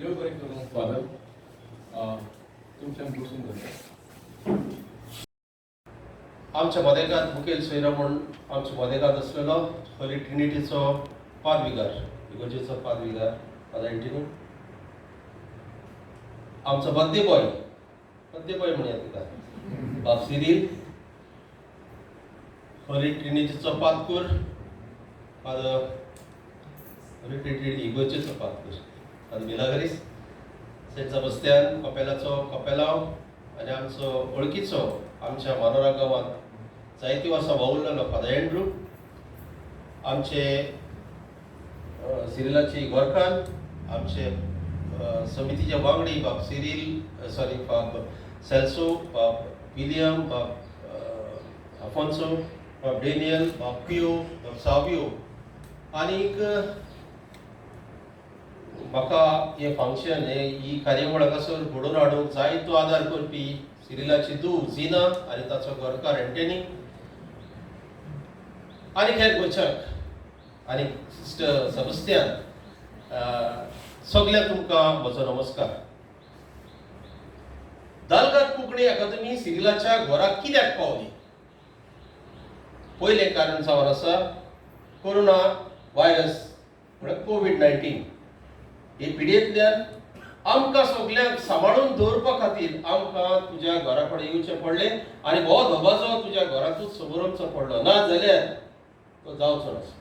देव बरें करूं फादर. तुमच्यान बसून जाता. आमच्या मदेकांत मुखेल सोयरो म्हूण आमच्या मदेकांत आसलेलो होली ट्रिनिटीचो पादविकार, इगोर्जेचो पादविकार फादर एंटनी. आमचो बर्थडे बॉय म्हणया तिका बाब सिरील. होली ट्रिनिटीचो पादकूर फादर होली ट्रिनिटी इगोर्जेचो पादकूर फादर मिलाग्रीस. सेंट सेबस्तियान कपेलाचो कपेलांव आनी आमचो वळखीचो आमच्या मानोरा गांवांत जायती वर्सां वावुरलेलो फादर एंड्रू. आमचे सिरिलाची गोरखान, आमचे समितीचे वांगडी बाब सिरील बाब सेल्सो, बाब विलियम, बाब आफोन्सो, बाब डेनियल, बाब पियो, बाब सावियो. आनीक म्हाका हे फंक्शन ही कार्यावळ हांगासर घडोवन हाडूंक जायतो आदार करपी सिरिलाची धूव झीना आनी ताचो घरकार एंटनी आनी हेर गोंयच्याक आनी सिस्टर सेबस्तियान, सगळ्यांक तुमकां म्हजो नमस्कार. दालगाद कोंकणी अकादमी सिरिलाच्या घराक कित्याक पावली? पयलें कारण जावन आसा कोरोना व्हायरस म्हळ्यार कोविड-19. हे पिडेंतल्यान आमकां सगळ्यांक सांबाळून दवरपा खातीर आमकां तुज्या घरा कडेन येवचें पडलें आनी हो धबाजो तुज्या घरांतूच समोरचो पडलो, ना जाल्यार तो जावचो नासलो.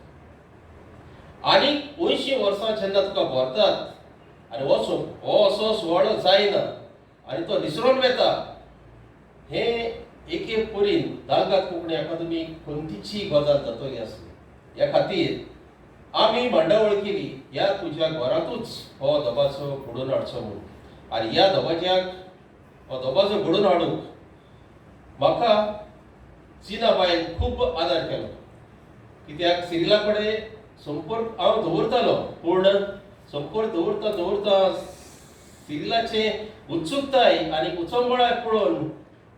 आनी 80 वर्सां जेन्ना तुका भरतात आनी हो असो सुवाळो जायना आनी तो निसरून वेता, हे एके परीन दालगाद कोंकणी अकादमी खंयचीची गजाल जातली आसली. ह्या खातीर आमी मांडावळ केली ह्या तुज्या घरांतूच हो दबाजो घडोवन हाडचो म्हणून. आनी ह्या दबाज्याक हो दबाजो घडोवन हाडूंक म्हाका झीना बायन खूब आदार केलो. कित्याक सिरिला कडेन संपर्क हांव दवरतालो, पूण संपर्क दवरता सिरिलाचे उत्सुकताय आनी उचंबळाय पळोवन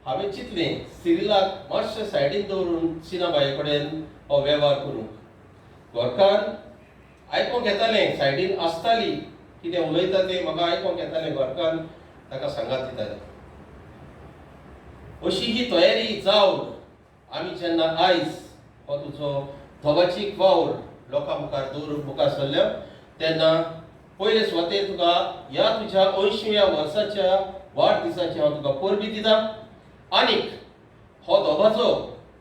हांवें चिंतलें सिरिलाक मातशें सायडीन दवरून झीना बाये कडेन हो वेव्हार करूंक. घरकार आयकोंक येतालें, सायडीन आसताली, कितें उलयता तें म्हाका आयकोंक येतालें. घरकार ताका सांगात दितालें. अशी ही तयारी जावन आमी जेन्ना आयज हो तुजो धोबाचीक वावर लोकां मुखार दवरूंक मुखार सरल्या, तेन्ना पयले सुवातेर तुका ह्या तुज्या 80व्या वर्साच्या वाडदिसाची हांव तुका परबीं दितां. आनीक हो दबाजो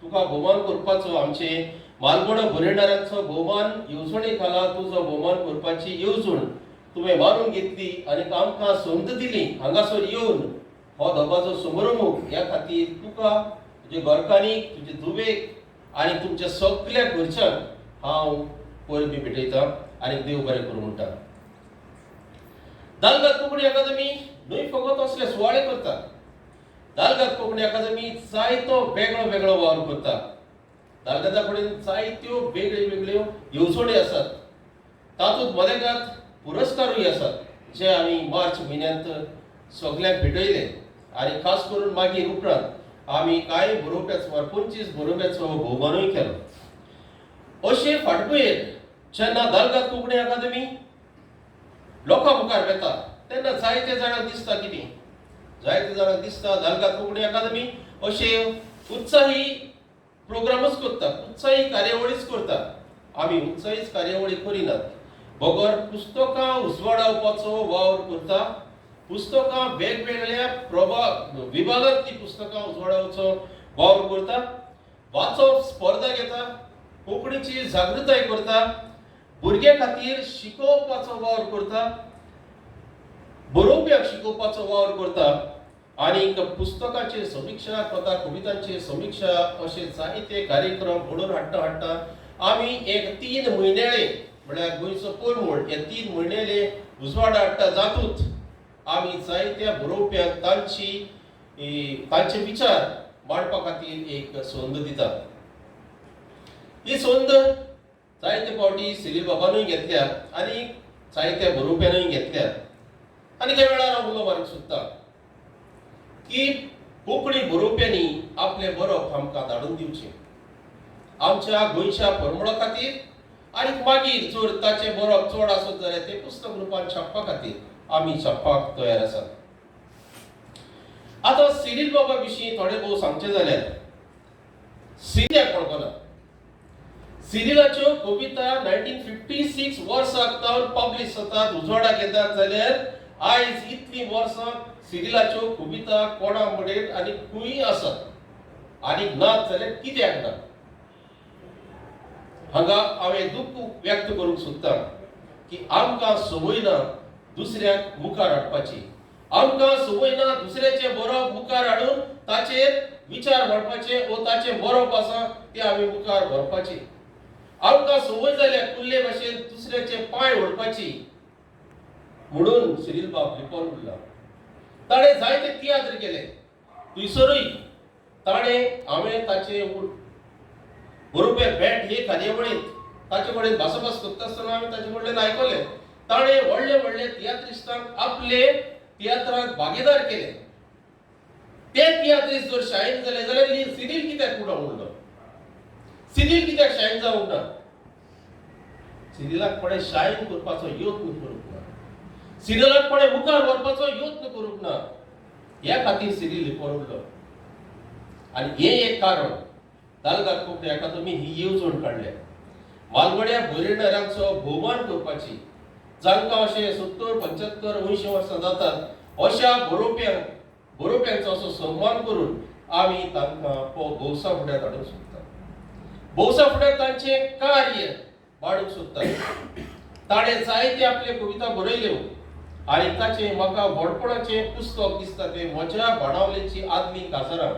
तुका भोवमान करपाचो, आमचे मालगोडो बरयणाऱ्यांचो भोवमान येवजणे खाला तुजो भोवमान करपाची येवजण तुवें मारून घेतली आनी आमकां संद दिली हांगासर येवन हो दबाजो समोरूंक. ह्या खातीर तुका, तुजे घरकान्नीक, तुजे धुवेक आनी तुमच्या सगळ्या घरच्यांक हांव परबीं भेटयतां आनी देव बरें करूं म्हणटा. दालगाद कोंकणी अकादमी न्हय फकत असले सुवाळे करता. दालगाद कोंकणी अकादमी जायतो वेगळो वेगळो वावर करता. दालगता कडेन जायत्यो वेगळ्यो वेगळ्यो येवजणी आसात. तातूंत मदेगात पुरस्कारूय आसात जे आमी मार्च म्हयन्यांत सगळ्यांक भेटयले आनी खास करून मागीर उपरांत आमी कांय बरोवप्या सुमार 25 बरोवप्याचो भोवमानूय केलो. अशे फाटभुंयेर जेन्ना दालगत कोंकणी अकादेमी लोकां मुखार येता तेन्ना जायते जाणांक दिसता कितें, जायते जाणांक दिसता दालगत कोंकणी अकादेमी अशे उत्साही प्रोग्रामच करता, उत्साही कार्यावळीच करता. आमी उत्साहीच कार्यावळी करिनात. बगर पुस्तकां उजवाडावपाचो वावर करता, पुस्तकां वेगवेगळ्या विभागांतली पुस्तकां उजवाडावचो वावर करता, वाचप स्पर्धा घेता, कोंकणीची जागृताय करता, भुरग्यां खातीर शिकोवपाचो वावर करता, बरोवप्याक शिकोवपाचो वावर करता आनी पुस्तकांचे समीक्षा, कथा कवितांचे समीक्षा अशे जायते कार्यक्रम घडोवन हाडटा. आमी एक 3 म्हयन्याळे म्हळ्यार गोंयचो परमोड हे 3 म्हयन्याळे उजवाड हाडटा. जातूंत आमी जायत्या बरोवप्यांक तांचे विचार मांडपा खातीर एक संद दितात. ही संद जायते फावटी सिरील बाबानूय घेतल्या आनी जायत्या बरोवप्यानूय घेतल्या. आनी त्या वेळार हांव उलो मारूंक सोदतां की कोंकणी बरोवप्यांनी आपले बरोवप आमकां धाडून दिवचें आमच्या गोंयच्या परमळा खातीर आनी मागीर जर ताचें बरोवप चड आसत जाल्यार ते पुस्तक रुपान छापपा खातीर आमी छापपाक तयार आसात. आतां सिरील बाबा विशीं थोडें भोव सांगचें जाल्यार सिरीलाक वळखना. सिरीलाच्यो कविता 1956 वर्साक जावन पब्लिश जातात, उजवाडाक येतात जाल्यार आयज इतलीं वर्सां सिरीलाच्यो कविता कोणा मडेन आनी खंय आसात आनी नात जाल्यार कित्याक ना. हांगा हांवें दुख्ख व्यक्त करूंक सोदतां की आमकां संवय ना दुसऱ्याक मुखार हाडपाची, आमकां संवय ना दुसऱ्याचें बरोवप मुखार हाडून ताचेर विचार मांडपाचे वा ताचें बरोवप आसा तें आमी मुखार व्हरपाचें. आमकां संवय जाल्या कुल्ले भाशेन दुसऱ्याचे पांय ओडपाची. म्हणून सिरील बाब लिपोन उरला. ताणें जायते तियात्र केले. थंयसरूय हांवें ताचे बरोवप्याक भेट हे कार्यावळींत ताचे कडेन भासाभास करता आसतना हांवें ताचे कडल्यान आयकलें. ताणें व्हडले व्हडले तियात्रिस्टांक आपले तियात्रांत भागीदार केले. ते तियात्रिस्ट जर शाळेंत जाले जाल्यार सिरील कित्याक फुडें उरलो? सिरील कित्याक शाळेंत जावंक ना? सिरीलाक कोणें शाळेंत करपाचो यत्न करूंक ना, सिरीलाक कोणें मुखार व्हरपाचो यत्न करूंक ना. ह्या खातीर सिरील लिपोन उरलो. आनी हें एक कारण दालगत कोंकणी अकादेमी ही येवजण काडल्या. मालवड्या भोयरणाऱ्यांचो भोवमान करपाची, जांकां अशे 70, 75, 80 वर्सां जातात अशा बरोवप्यांचो असो सन्मान करून आमी तांकां भौसा फुड्यान हाडूंक सोदतात. भौसा फुड्यान तांचें कार्य वाडूंक सोदतात. ताणें जायते आपले कविता बरयल्यो आनी ताचें म्हाका व्हडपणाचें पुस्तक दिसता तें म्हज्या भाणावलेची आदली काजारां.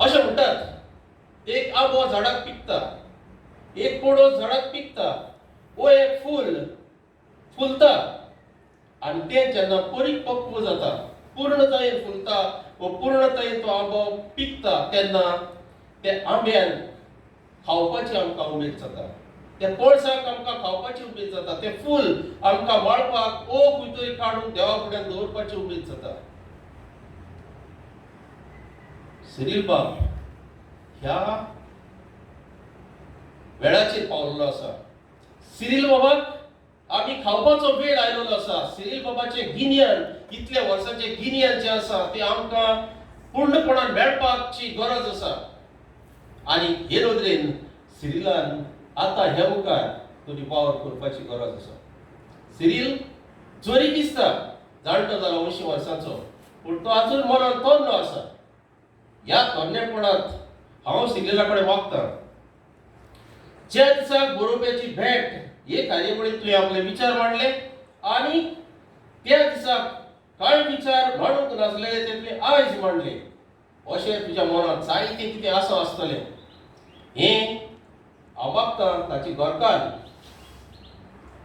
अशें म्हणटात एक आंबो झाडाक पिकता, एक कोडो झाडाक पिकता, वो एक फूल फुलता आनी तें जेन्ना परिपक्व जाता, पूर्णतायेन फुलता व पूर्णतायेन तो आंबो पिकता तेन्ना त्या आंब्यान खावपाची आमकां उमेद जाता, त्या पळसाक आमकां खावपाची उमेद जाता, तें फूल आमकां माळपाक खंय तरी काडून देवा फुड्यान दवरपाची उमेद जाता. सिरील बाब ह्या वेळाचेर पावलेलो आसा. सिरील बाबाक आमी खावपाचो वेळ आयलेलो आसा. सिरील बाबाचें गिन्यान, इतल्या वर्सांचें गिन्यान जें आसा तें आमकां पूर्णपणान मेळपाची गरज आसा. आनी हे नदरेन सिरीलान आतां ह्या मुखार तरी वावर करपाची गरज आसा. सिरील जरी दिसता जाणटो जालो 80 वर्सांचो, पूण तो आजून मनान तन्नो आसा. ह्या तन्नेपणांत हांव सिरीला कडेन मागतां, ज्या दिसाक बरोवप्याची भेट हे कार्यावळींत तुवें आपले विचार मांडले आनी त्या दिसाक कांय विचार मांडूंक नासले ते तुवें आयज मांडले. अशें तुज्या मनांत जायतें कितें आसतलें. हें हांव मागतां ताची घरकार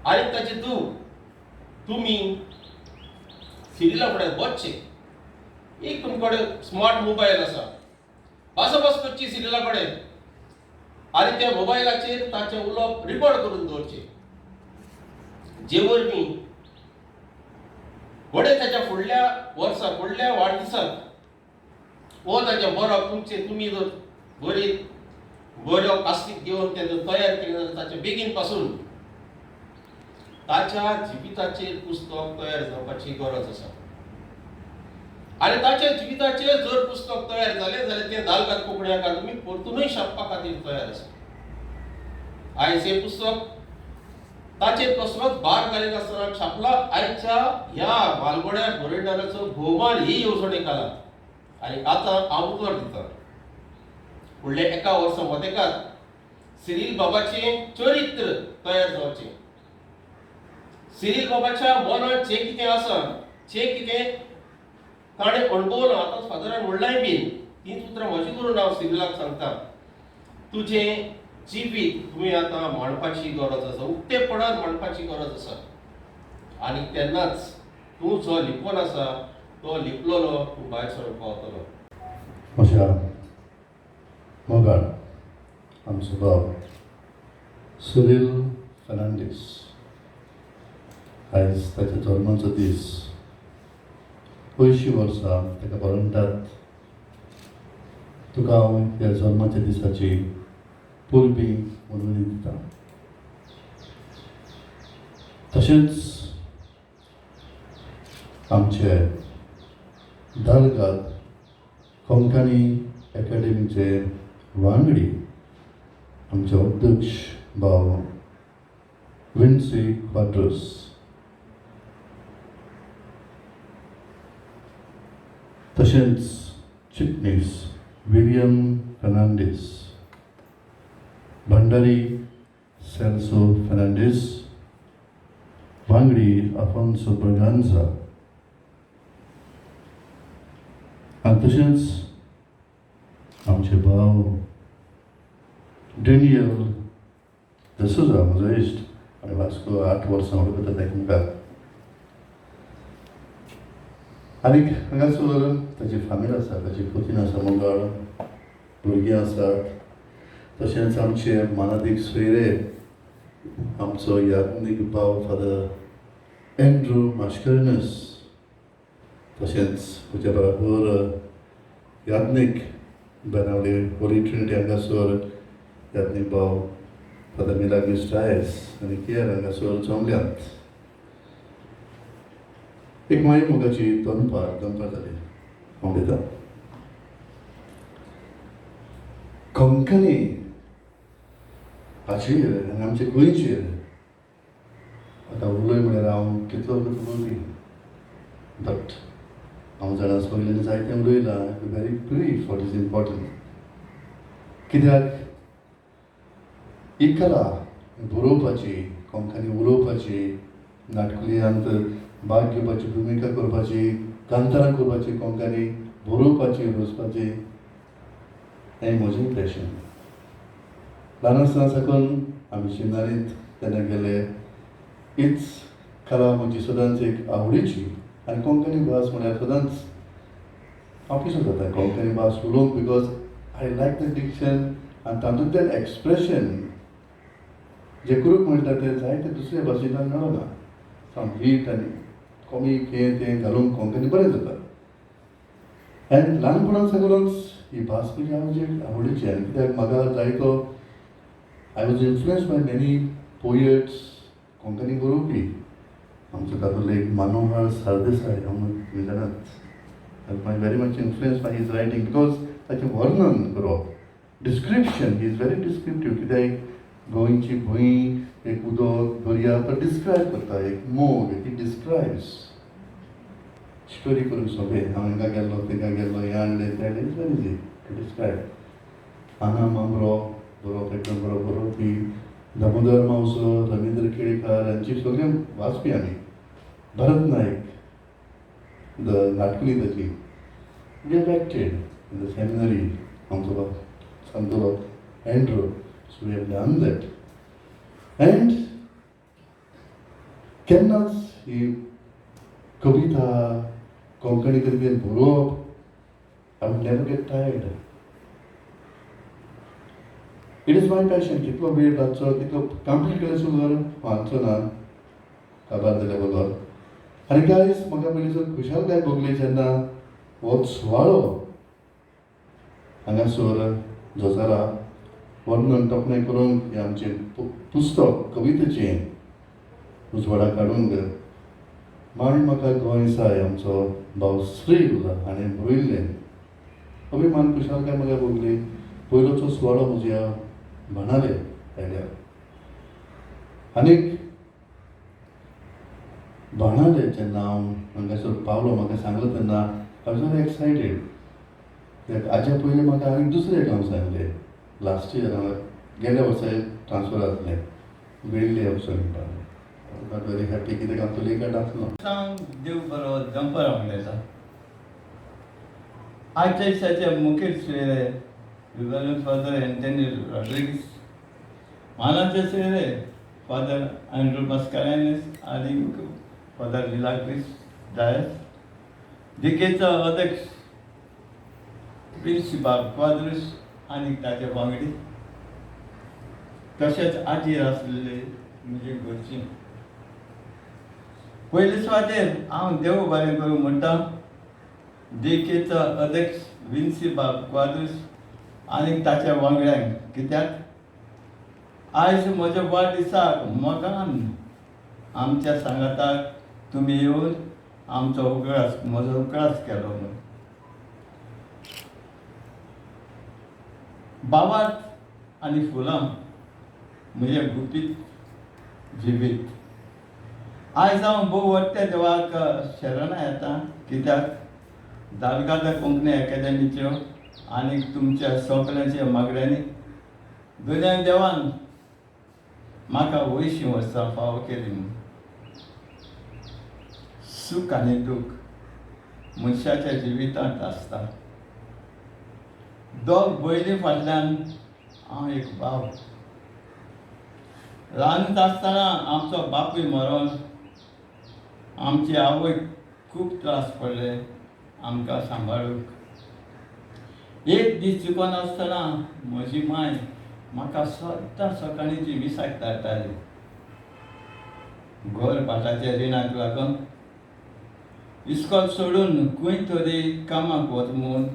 आनी ताचे तुमी सिरीला फुड्यान बसचे. एक तुमचे कडेन स्मार्ट मोबायल आसा, भासाभास करची सिरियला कडेन आनी त्या मोबायलाचेर ताचें उलोवप रिकॉर्ड करून दवरचें. जे वरवीं घोडे ताच्या फुडल्या वर्साक फुडल्या वाडदिसाक हो ताच्या बरो तुमी जर बरो कास्तीक घेवन तें जर तयार केलें जाल्यार ताच्या बेगीन पासून ताच्या जिविताचेर पुस्तक तयार जावपाची गरज आसा. आनी ताच्या जिविताचेर जर पुस्तक तयार जालें जाल्यार तें दालकात कोंकणीकार तुमी परतूनय छापपा खातीर तयार आसा. आयज हें पुस्तक ताचेर कसलोच भार घालिनासतना छापला. आयच्या ह्या मालगोड्या बरयणाऱ्याचो भोवमान ही येवजणे खाला आनी आतां हांव उतर दितां. फुडल्या एका वर्सा मदेकात सिरील बाबाचें चरित्र तयार जावचें. सिरील बाबाच्या मनात जें कितें आसा, जें कितें ताणें अणभवलां, आतां फादरान म्हणलांय बीन, तीं उतरां म्हजी करून हांव सिरीलाक सांगतां. तुजें जिवीत तुवें आतां मांडपाची गरज आसा, उक्तेपणान मांडपाची गरज आसा. आनी तेन्नाच तूं जो लिपोवन आसा तो लिपलोलो तूं भायर सरूंक पावतलो. म्हज्या मोगाळ आमचो भाव सिरील फर्नांडीस आयज ताच्या जल्माचो दीस. 80 वर्सां ताका बरयतात. तुका हांव ह्या जल्माच्या दिसाची पुर्बी मनवणी दिता. तशेंच आमचे दालगाद कोंकणी अकादेमीचे वांगडी आमचे अध्यक्ष भाव विन्सी क्वाड्रस, तशेंच चिटणीस विलियम फर्नांडीस, भंडारी सेल्सो फर्नांडीस, वांगडी आफोन्सो ब्रगांझा, आनी तशेंच आमचे भाव डेनियल दसोजा म्हजो इश्ट आनी वास्को 8 वर्सां वळखतात एकामेकाक. आनीक हांगासर ताची फामील आसा, ताची पुतीन आसा, मोगाळ भुरगीं आसात. तशेंच आमचे मानादीक सोयरे आमचो याज्ञीक भाव फादर एंड्रू मास्करिनस, तशेंच म्हज्या बरोबर याज्ञीक बेनावली होली ट्रिनिटी हांगासर याज्ञीक भाव फादर मिलाग्रीस डायस आनी केर हांगासर जमल्यांत. एक माये मोगाची दनपार जाली हांव दितां. कोंकणी हाचेर आनी आमचे गोंयचेर आतां उलय म्हळ्यार हांव कितलो वगत उलोवपी, बट हांव जाणा पयलीं जायतें उलयलां. Very brief what is important. कित्याक ही कला बरोवपाची, कोंकणी उलोवपाची, नाटकुलियांत भाग घेवपाची, भुमिका करपाची, कांतारां करपाची, कोंकणी बरोवपाची, रचपाची, हें म्हजें पॅशन. ल्हान आसतना साकून आमी शिनारींत तेन्ना गेले. हीच कला म्हजी सदांच एक आवडीची. आनी कोंकणी भास म्हळ्यार सदांच हांव पिसो जाता कोंकणी भास उलोवंक, because I like the diction आनी तातूंतल्यान एक्सप्रेशन जें करूंक मेळटा तें जायते दुसऱ्या भाशेंतल्यान मेळना. सामकें हीट आनी कॉमीक हें तें घालूंक कोंकणी बरें जाता. आनी ल्हानपणां साकूनच ही भास म्हजी आवडीची. आनी कित्याक म्हाका जायतो I was influence by many poets Konkani बरोवपी. आमचो तातूंतलो एक मनोहर सरदेसाय हांव जाणात. My very much influence by his writing, because ताचें वर्णन करप, description, he is very descriptive. कित्याक गोंयची भूंय, एक उदक, दर्या तो डिस्क्रायब करता. एक मोग, ही डिस्क्रायब्स स्टोरी करूंक सोंपें. हांव हिंगा गेल्लो, थिंगा गेल्लो, हें हाडलें, तें हाडलें, is very easy to describe. आना मामरो बरोवप, एकदम बरो बरोवपी. दामोदर मावसो, रवींद्र केळेकार हांची सगळीं वाचपी आमी. भरत नायक, द नाटकुली ताची, we have acted in the seminary. आमचो सांगतलो Andrew, so we have done that. And केन्नाच ही कविता कोंकणी कवितेन बरोवप, I would never get tired. It is my passion. कितलो वेळ लागचो, कितलो कंप्लीट केल्यार सुद्दां वाचचो ना काबार जाल्या बरोबर. आनी गायज म्हाका पयलींचो खुशालकाय भोगली जेन्ना हो सुवाळो हांगासर जोजारा वर्णन तोखणाय करूंक हें आमचें पुस्तक कवितेचें उजवाडाक काडूंक माय म्हाका गोंय जाय आमचो भाव श्री उरला हाणें बरयल्लें. अभिमान खुशालकाय म्हाका भोगली. पयलोचो सुवाळो म्हज्या भाणाले आयल्यार आनीक भाणाले जेन्ना हांव हांगासर पावलो म्हाका सांगलो तेन्ना आय वॉज व्हेरी एक्सायटेड. कित्याक हाज्या पयलीं म्हाका आनीक दुसरें गांव सांगलें. लास्ट इयर हांव गेल्या वर्सा ट्रान्सफर जातलें वेळ्ळी वचून नॉट व्हेरी हॅपी कित्याक हांव तुलेकाट आसलो. देव बरो दंपर आवडटा. आजच्या दिसाचे मुखेल सोयरे रिव्हरंड फादर एंटनी रॉड्रिगीस, मानाचे सोयरे फादर अँड्रू मस्कारेन्स आणि फादर विलाक्रिस डायस, दिकेचो अध्यक्ष प्रिन्सिपाल क्वाद्रूस आणि ताचे वांगडी, तशेंच आजीर आसलेले म्हजे घरची. पयले सुवातेर हांव देव बरें करूं म्हणटा देखेचो अध्यक्ष प्रिन्सिपाल क्वाद्रूस आनी ताच्या वांगड्यांक. कित्याक आयज म्हज्या वाडदिसाक मोगान आमच्या सांगाताक तुमी येवन आमचो म्हजो उगडास केलो म्हणून. बाबात आनी फुलां म्हजे गुपीत जिवीत. आयज हांव भोव व्हडल्या देवाक शरणा येता कित्याक दारगादा कोंकणी अकादेमीच्यो आनी तुमच्या सगळ्यांच्या मागण्यांनी दुनिया देवान म्हाका 80 वर्सां फावो केली. सूख आनी दूख मनशाच्या जिवितांत आसता. दोग भयणी फाटल्यान हांव एक भाव. ल्हान आसतना आमचो बापूय मरोन आमची आवयक खूब त्रास पडले आमकां सांबाळूंक. एक दीस चुकोन आसतना म्हजी माय म्हाका सद्दां सकाळींची विसाक धाडटाली. घर भाटाच्या रिणाक लागून इस्कॉल सोडून खंय तरी कामाक वच म्हूण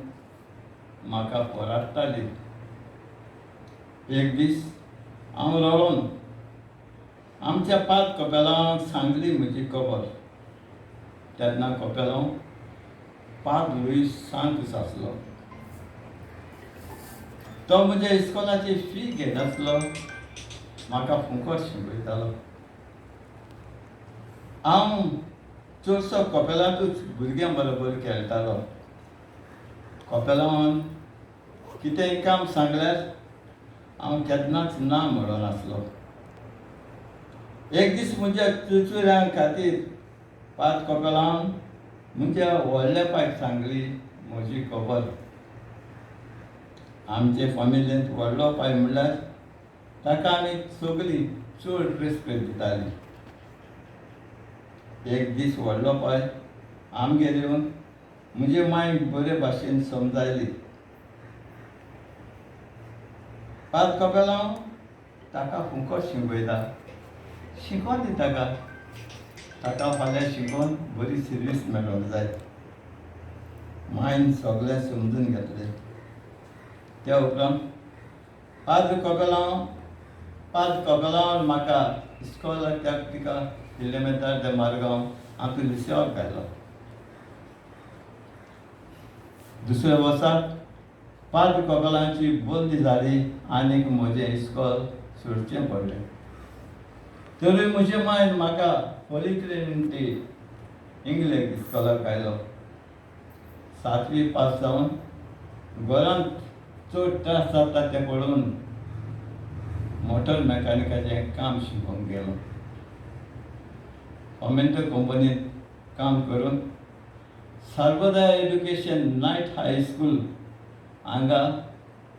म्हाका पोराडटाली. एक दीस हांव रडोन आमच्या पात कपेलांक सांगली म्हजी खबर. तेन्ना कपेलांव पात लुईस सांत आसलो. तो म्हज्या इस्कॉलाची फी घेत आसलो. म्हाका फुकट शिकयतालो. हांव चडसो कपेलांतूच भुरग्यां बरोबर खेळटालो. कपेलांवान कितेंय काम सांगल्यार हांव केन्नाच ना म्हणनासलो. एक दीस म्हज्या चुचुऱ्यां खातीर पात कपेलांवन म्हज्या व्हडल्या पायक सांगली म्हजी खबर. आमचे फॅमिलींत व्हडलो पाय म्हणल्यार ताका आमी सगळीं चड रेस्पेद दितालीं. एक दीस व्हडलो पाय आमगेर येवन म्हजे मांयक बरे भाशेन समजायली. पात कपेलांव ताका फुकट शिकयता. शिकोन दी ताका फाल्यां शिकोन बरी सर्वीस मेळोंक जाय. मायन सगळें समजून घेतलें. त्या उपरांत पात कपेलांवान म्हाका इस्कॉलाच्या तिका किलोमिटर ते मारगांव हातूंत लिसेवाक घातलो. दुसऱ्या वर्साक पात कपेलांची बंदी जाली आनीक म्हजें इस्कॉल सोडचें पडलें. तरी म्हजे मायन म्हाका पॉलिट्रिनिटी इंग्लीश इस्कॉलाक घायलो. 7वी पास जावन घरांत चड त्रास जाता तें पळोवन मोटर मॅकानिकाचें काम शिकोवंक गेलो. ओमेंटो कंपनींत काम करून Sarvodaya education night high school हांगा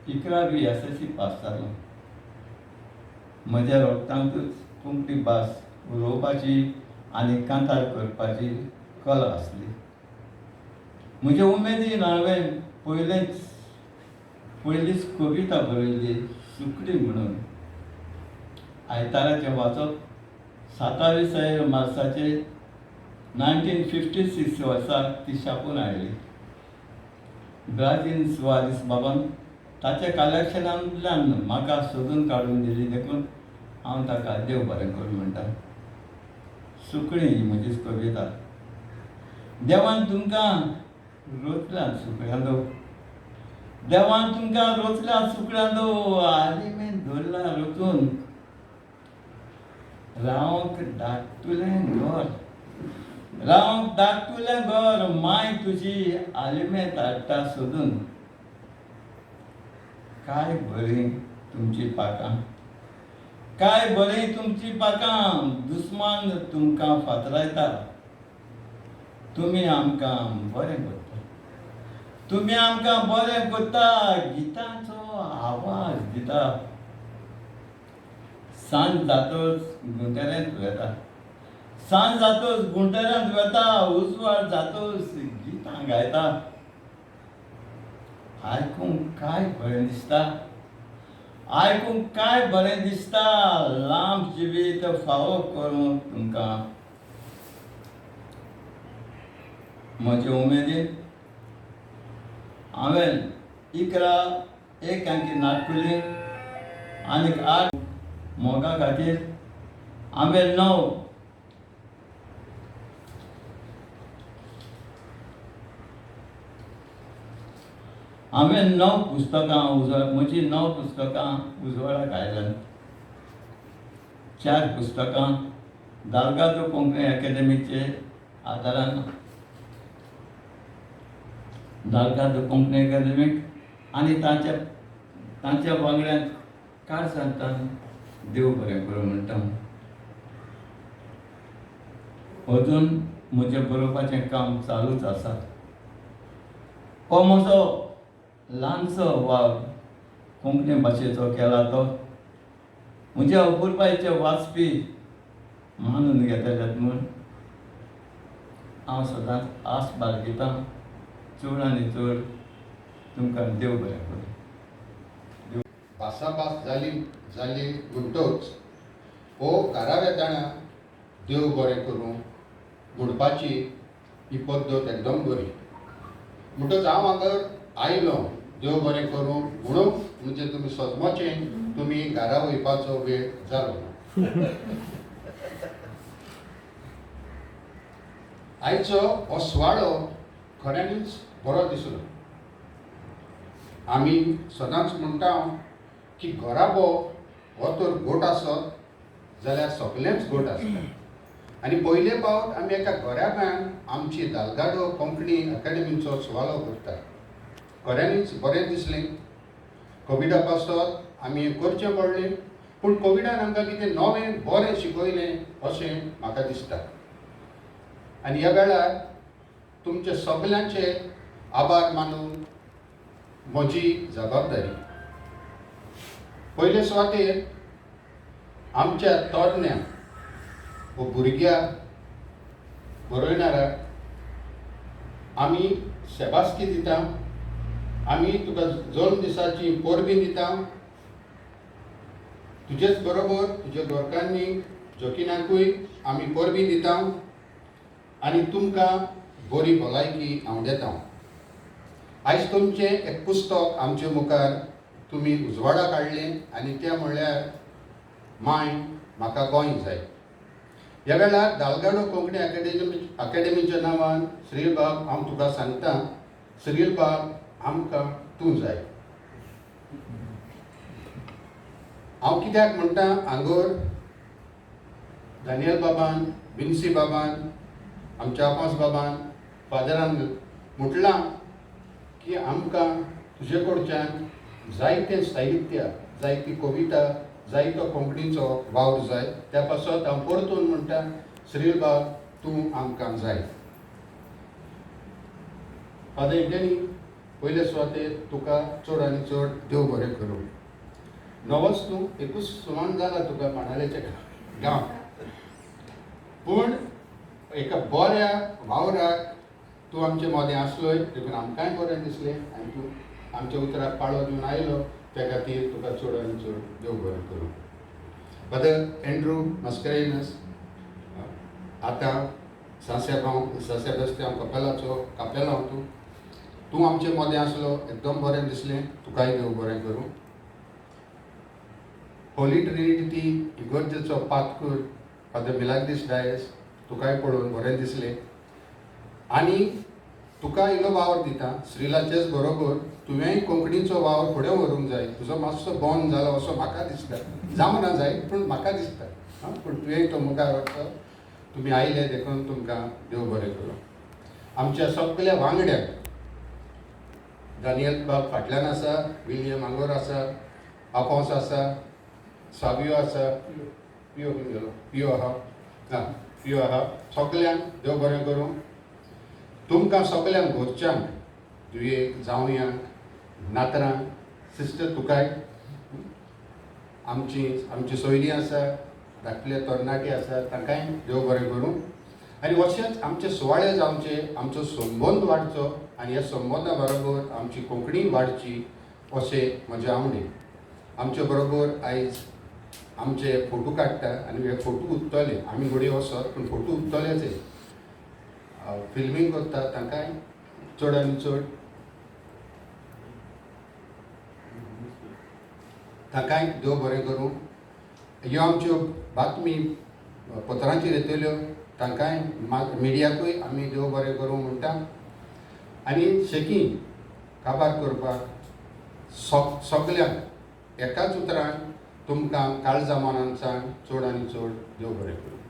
11वी SSC पास जालो. म्हज्या रोगतांतूच कोंकणी भास उलोवपाची आनी कांतार करपाची कला आसली. म्हजे उमेदीन हांवें पयलींच कविता बरयली सुकडी म्हणून आयताराचें वाचप 27 मार्चाचे 1956 वर्सा ती छापून हाडली. ब्राझील सुवारीस बाबान ताच्या कलेक्शनांतल्यान म्हाका सोदून काडून दिली देखून हांव ताका देव बरें करूं म्हणटा. सुकणी ही म्हजीच कविता. देवान तुमकां रोचल्यात सुकण्यांदो, देवान तुमकां रोचल्यात सुकण्यांदो, आलिमेन धरला रोचून. रावंक धाकटुलें घर, रावंक धाकटुलें घर, माय तुजी आलिमें धाडटा सोदून. काय बरीं तुमची पाकां, काय बरीं तुमची पाकां, दुस्मान तुमकां फातरायता. तुमी आमकां बरें करता, तुमी आमकां बरें करता, गितांचो आवाज दिता. सांज जातच गुंटेऱ्यांत वेता, सांज जातच गुंटेऱ्यांत वेता, उजवाड जातच गितां गायता. आयकूंक काय बरें दिसता, आयकूंक काय बरें दिसता, लांब जिवीत फावो करूंक तुमकां. म्हजे उमेदीन हांवें 11 एकांकी नाटकुली आनीक 8 मोगा खातीर हांवें 9 पुस्तकां म्हजीं 9 पुस्तकां उजवाडाक आयल्यात. 4 पुस्तकां दालगादो कोंकणी अकादेमीचे आदारान दालगादो कोंकणी अकादेमीक आनी तांच्या वांगड्यांक कारसांतान देव बरें करूं म्हणटा. अजून म्हजें बरोवपाचें काम चालूच आसा. हो म्हजो ल्हानसो वाग कोंकणी भाशेचो केला तो म्हजे अपुरबायेचे वाचपी मानून घेतल्यात म्हूण हांव सदांच आस बाळगितां. चड आनी चड तुमकां देव बरें करूं. भासाभास जाली म्हणटच हो घरा येताना देव बरें करूं म्हणपाची ही पद्दत एकदम बरी. म्हणटच हांव हांगा आयलो देव बरें करूं म्हणून म्हणजे तुमी सजमोचें तुमी घरा वयपाचो वेळ जालो ना. आयचो हो सुवाळो खऱ्यांनीच बरो दिसलो. आमी सदांच म्हणटा की घराबो हो तर गोट आसत जाल्यार सगळेंच गोट आसता. आनी पयले फावट आमी एका घराब्यान आमची दालगाडो कोंकणी अकादेमीचो सुवाळो करता. खऱ्यांनीच बरें दिसलें. कोविडा पासत आमी हें करचें पडलें पूण कोविडान आमकां कितें नवें बरें शिकयलें अशें म्हाका दिसता. आनी ह्या वेळार तुमचे सगल्यांचे आभार मानून म्हजी जबाबदारी. पयले सुवातेर आमच्या तरण्यांक व भुरग्यांक बरयणाऱ्याक आमी शेबासकी दिता. आमी तुका 2 दिसांची परबीं दिता. तुजेच बरोबर तुज्या घरकान्नी जोकिनाकूय आमी परबीं दिता आनी तुमकां बरी भलायकी हांव दिता. आयज तुमचें एक पुस्तक आमचे मुखार तुमी उजवाडाक हाडलें आनी तें म्हणल्यार माय म्हाका गोंय जाय. ह्या वेळार दालगाडो कोंकणी अकादेमीच्या नांवान श्रील बाब हांव तुका सांगता, श्रील बाब आमकां तूं जाय. हांव कित्याक म्हणटा हांगोर दानियल बाबान, विन्सी बाबान, आमच्या आपास बाबान, फादरान म्हटलां की आमकां तुजे कडच्यान जायतें साहित्य, जायती कविता, जायतो कोंकणीचो वावर जाय. त्या पासत हांव परतून म्हणटा श्रील बाब तूं आमकां जाय. फादर इंडियनी पयले सुवातेर तुका चड आनी चड देव बरें करूं. नवोच तूं एकूच सुमार जाला तुका मांडालेच्या गांव पूण एका बऱ्या वावराक तूं आमचे मदें आसलोय देखून आमकांय बरें दिसलें आनी तूं आमच्या उतराक पाळो दिवन आयलो त्या खातीर तुका चड आनी चड देव बरें करूं. फादर एंड्रू मस्करेनस आतां सासेबास्त्यान कपेलाचो कापेल हांव तूं आमचे मदें आसलो एकदम बरें दिसलें. तुकाय देव बरें करूं. होली ट्रिनिटी इगर्जेचो पातकूर फादर मिलाग्रीस डायस तुकाय पळोवन बरें दिसलें. आनी तुका इल्लो वावर दिता. श्रीलाचेच बरोबर तुवेंय कोंकणीचो वावर फुडें व्हरूंक जाय. तुजो मातसो बॉन जालो असो म्हाका दिसता. जावंक ना जाय पूण म्हाका दिसता. पूण तुवेंय तो मुखार व्हरचो. तुमी आयले देखून तुमकां देव बरें करूं. आमच्या सगळ्या वांगड्यांक दानियल बाब फाटल्यान आसा, विलियम आंगोर आसा, आफोंस आसा, साबियो आसा, पियो आहा, सगळ्यांक देव बरें करूं. तुमकां सगळ्यांक घरच्यांक तुवें जावयांक नातरांक सिस्टर तुकाय आमची सोयरी आसा, धाकले तरणाटे आसा तांकांय देव बरें करूं. आनी अशेंच आमचे सुवाळे जावचे, आमचो संबंद वाडचो आनी ह्या संबंदा बरोबर आमची कोंकणी वाडची अशें म्हजे आवडीन. आमचे बरोबर आयज आमचे फोटो काडटा आनी हे फोटो उत्तले. आमी घडये वसत पूण फोटो उत्तलेच. फिल्मींग करता तांकांय चड आनी चड तांकांय देव बरें करूं. ह्यो आमच्यो बातमी पत्रांचेर येतल्यो तांकांय मिडियाकूय आमी देव बरें करूं म्हणटा. आनी शेकी काबार करपाक सगळ्यांक एकाच उतरान तुमकां काळजा मनांतल्यान चड आनी चड देव बरें करूं.